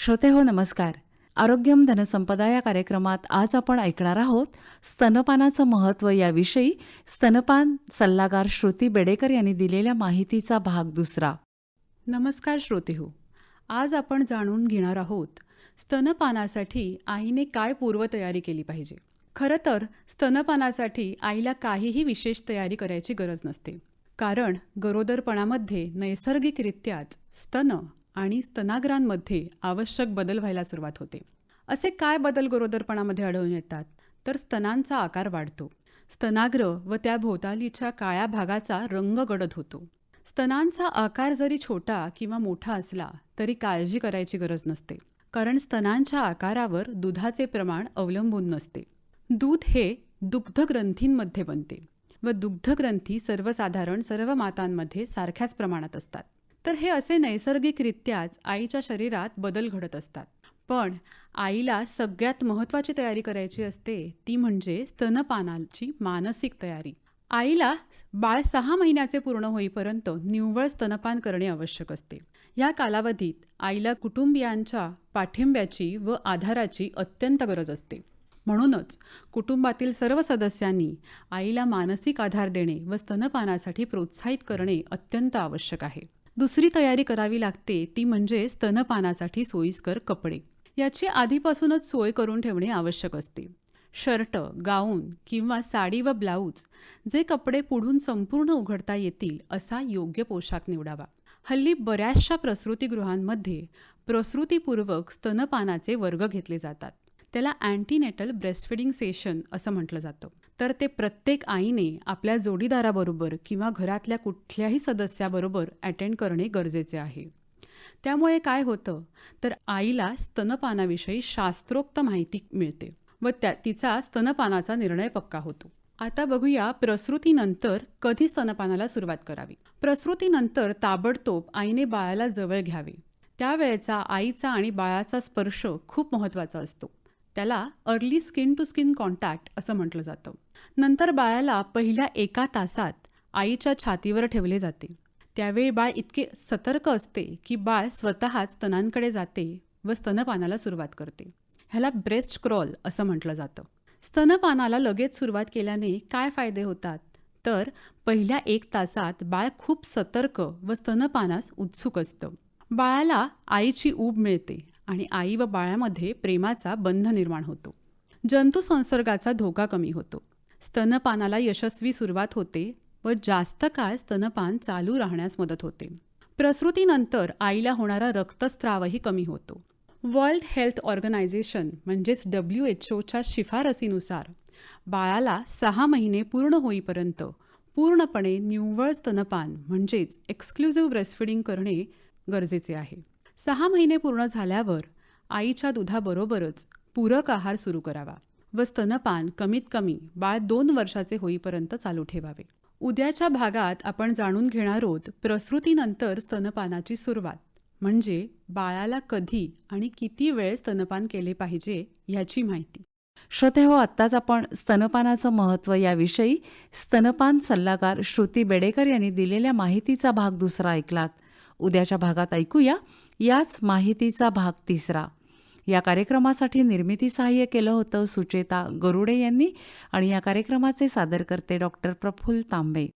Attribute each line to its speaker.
Speaker 1: श्रोते हो नमस्कार. आरोग्यम धनसंपदा या कार्यक्रमात आज आपण ऐकणार आहोत स्तनपानाचं महत्त्व याविषयी स्तनपान सल्लागार श्रुती बेडेकर यांनी दिलेल्या माहितीचा भाग दुसरा.
Speaker 2: नमस्कार श्रोतेहो. आज आपण जाणून घेणार आहोत स्तनपानासाठी आईने काय पूर्वतयारी केली पाहिजे. खरं तर स्तनपानासाठी आईला काहीही विशेष तयारी करायची गरज नसते, कारण गरोदरपणामध्ये नैसर्गिकरित्याच स्तन आणि स्तनाग्रांमध्ये आवश्यक बदल व्हायला सुरुवात होते. असे काय बदल गरोदरपणामध्ये आढळून येतात? तर स्तनांचा आकार वाढतो, स्तनाग्र व त्या भोवतालीच्या काळ्या भागाचा रंग गडद होतो. स्तनांचा आकार जरी छोटा किंवा मोठा असला तरी काळजी करायची गरज नसते, कारण स्तनांच्या आकारावर दुधाचे प्रमाण अवलंबून नसते. दूध हे दुग्धग्रंथींमध्ये बनते व दुग्धग्रंथी सर्वसाधारण सर्व मातांमध्ये सारख्याच प्रमाणात असतात. तर हे असे नैसर्गिकरित्याच आईच्या शरीरात बदल घडत असतात. पण आईला सगळ्यात महत्त्वाची तयारी करायची असते ती म्हणजे स्तनपानाची मानसिक तयारी. आईला बाळ 6 महिन्याचे पूर्ण होईपर्यंत निव्वळ स्तनपान करणे आवश्यक असते. या कालावधीत आईला कुटुंबियांच्या पाठिंब्याची व आधाराची अत्यंत गरज असते. म्हणूनच कुटुंबातील सर्व सदस्यांनी आईला मानसिक आधार देणे व स्तनपानासाठी प्रोत्साहित करणे अत्यंत आवश्यक आहे. दुसरी तयारी करावी लागते ती म्हणजे स्तनपानासाठी सोयीस्कर कपडे. याची आधीपासूनच सोय करून ठेवणे आवश्यक असते. शर्ट, गाऊन किंवा साडी व ब्लाऊज जे कपडे पुढून संपूर्ण उघडता येतील असा योग्य पोशाख निवडावा. हल्ली बऱ्याचशा प्रसूतिगृहांमध्ये प्रसूतीपूर्वक स्तनपानाचे वर्ग घेतले जातात. त्याला अँटीनेटल ब्रेस्टफीडिंग सेशन असं म्हटलं जातं. तर ते प्रत्येक आईने आपल्या जोडीदाराबरोबर किंवा घरातल्या कुठल्याही सदस्याबरोबर अटेंड करणे गरजेचे आहे. त्यामुळे काय होतं तर आईला स्तनपानाविषयी शास्त्रोक्त माहिती मिळते व तिचा स्तनपानाचा निर्णय पक्का होतो. आता बघूया प्रसूतीनंतर कधी स्तनपानाला सुरुवात करावी. प्रसूतीनंतर ताबडतोब आईने बाळाला जवळ घ्यावे. त्यावेळेचा आईचा आणि बाळाचा स्पर्श खूप महत्त्वाचा असतो. त्याला early skin to skin contact असं म्हटलं जातं. नंतर बाळाला पहिल्या 1 तासात आईच्या छातीवर ठेवले जाते. त्यावेळी बाळ इतके सतर्क असते की बाळ स्वतःच स्तनांकडे जाते व स्तनपानाला सुरुवात करते. ह्याला ब्रेस्ट क्रॉल असं म्हटलं जातं. स्तनपानाला लगेच सुरुवात केल्याने काय फायदे होतात तर पहिल्या 1 तासात बाळ खूप सतर्क व स्तनपानास उत्सुक असतं. बाळाला आईची ऊब मिळते आणि आई व बाळामध्ये प्रेमाचा बंध निर्माण होतो. जंतू संसर्गाचा धोका कमी होतो. स्तनपानाला यशस्वी सुरुवात होते व जास्त काळ स्तनपान चालू राहण्यास मदत होते. प्रसूतीनंतर आईला होणारा रक्तस्रावही कमी होतो. वर्ल्ड हेल्थ ऑर्गनायझेशन म्हणजेच WHO शिफारसीनुसार बाळाला 6 महिने पूर्ण होईपर्यंत पूर्णपणे निव्वळ स्तनपान म्हणजेच एक्सक्लुझिव्ह ब्रेस्टफीडिंग करणे गरजेचे आहे. 6 महिने पूर्ण झाल्यावर आईच्या दुधाबरोबरच पूरक आहार सुरू करावा व स्तनपान कमीत कमी बाळ 2 वर्षाचे होईपर्यंत चालू ठेवावे. उद्याच्या भागात आपण जाणून घेणार आहोत प्रसूतीनंतर स्तनपानाची सुरुवात म्हणजे बाळाला कधी आणि किती वेळ स्तनपान केले पाहिजे याची माहिती.
Speaker 1: श्रोते हो, आत्ताच आपण स्तनपानाचं महत्त्व याविषयी स्तनपान सल्लागार श्रुती बेडेकर यांनी दिलेल्या माहितीचा भाग दुसरा ऐकलात. उद्याच्या भागात ऐकूया याच माहितीचा भाग तिसरा. या कार्यक्रमासाठी निर्मिती सहाय्य केलं होतं सुचेता गरुडे यांनी आणि या कार्यक्रमाचे सादरकर्ते डॉक्टर प्रफुल्ल तांबे.